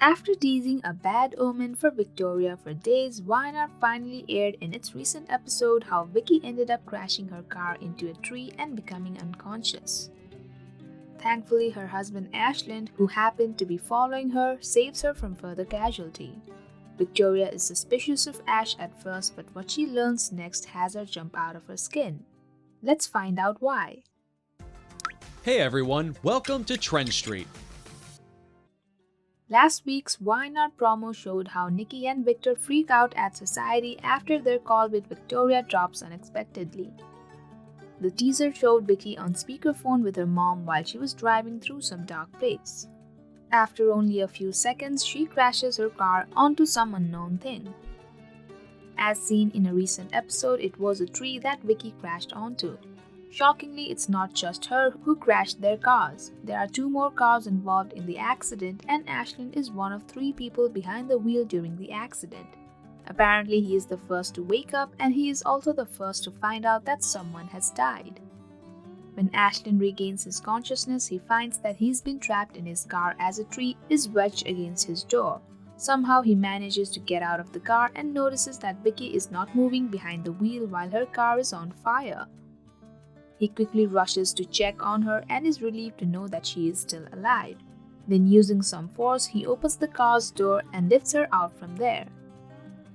After teasing a bad omen for Victoria for days, Wynard finally aired in its recent episode how Vikki ended up crashing her car into a tree and becoming unconscious. Thankfully, her husband Ashland, who happened to be following her, saves her from further casualty. Victoria is suspicious of Ash at first, but what she learns next has her jump out of her skin. Let's find out why. Hey everyone, welcome to Trend Street. Last week's Wynard promo showed how Nikki and Victor freak out at society after their call with Victoria drops unexpectedly. The teaser showed Vikki on speakerphone with her mom while she was driving through some dark place. After only a few seconds, she crashes her car onto some unknown thing. As seen in a recent episode, it was a tree that Vikki crashed onto. Shockingly, it's not just her who crashed their cars. There are 2 more cars involved in the accident, and Ashland is one of 3 people behind the wheel during the accident. Apparently, he is the first to wake up, and he is also the first to find out that someone has died. When Ashland regains his consciousness, he finds that he's been trapped in his car as a tree is wedged against his door. Somehow he manages to get out of the car and notices that Vikki is not moving behind the wheel while her car is on fire. He quickly rushes to check on her and is relieved to know that she is still alive. Then, using some force, he opens the car's door and lifts her out from there.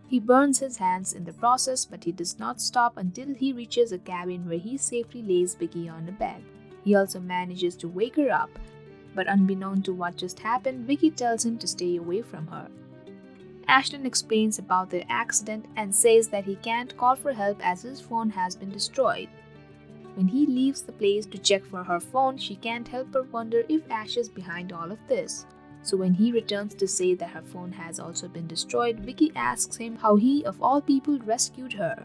He burns his hands in the process, but he does not stop until he reaches a cabin where he safely lays Vikki on a bed. He also manages to wake her up, but unbeknown to what just happened, Vikki tells him to stay away from her. Ashland explains about their accident and says that he can't call for help as his phone has been destroyed. When he leaves the place to check for her phone, she can't help but wonder if Ash is behind all of this. So when he returns to say that her phone has also been destroyed, Vikki asks him how he, of all people, rescued her.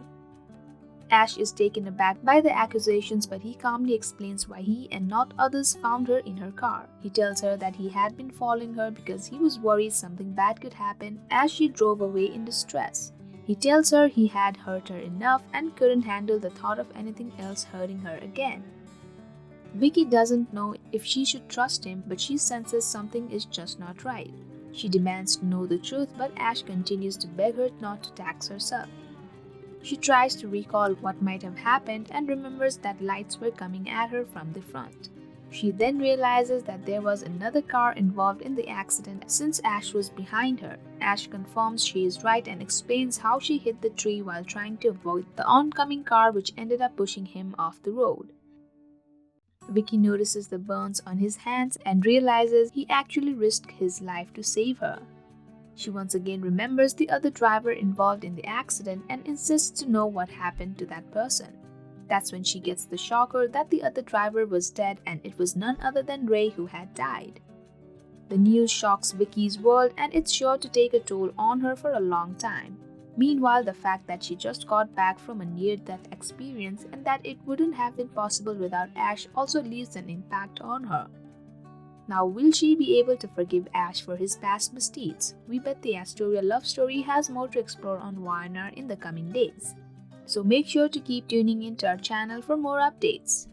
Ash is taken aback by the accusations, but he calmly explains why he and not others found her in her car. He tells her that he had been following her because he was worried something bad could happen as she drove away in distress. He tells her he had hurt her enough and couldn't handle the thought of anything else hurting her again. Vikki doesn't know if she should trust him, but she senses something is just not right. She demands to know the truth, but Ash continues to beg her not to tax herself. She tries to recall what might have happened and remembers that lights were coming at her from the front. She then realizes that there was another car involved in the accident since Ash was behind her. Ash confirms she is right and explains how she hit the tree while trying to avoid the oncoming car, which ended up pushing him off the road. Vikki notices the burns on his hands and realizes he actually risked his life to save her. She once again remembers the other driver involved in the accident and insists to know what happened to that person. That's when she gets the shocker that the other driver was dead and it was none other than Ray who had died. The news shocks Vikki's world and it's sure to take a toll on her for a long time. Meanwhile, the fact that she just got back from a near-death experience and that it wouldn't have been possible without Ash also leaves an impact on her. Now, will she be able to forgive Ash for his past misdeeds? We bet the Astoria love story has more to explore on Wynard in the coming days. So make sure to keep tuning into our channel for more updates.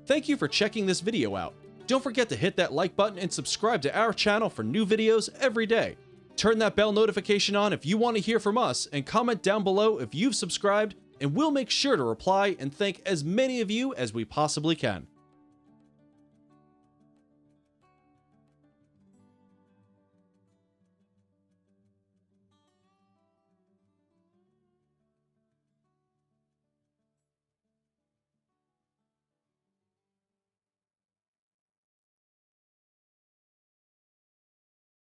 Thank you for checking this video out. Don't forget to hit that like button and subscribe to our channel for new videos every day. Turn that bell notification on if you want to hear from us, and comment down below if you've subscribed, and we'll make sure to reply and thank as many of you as we possibly can.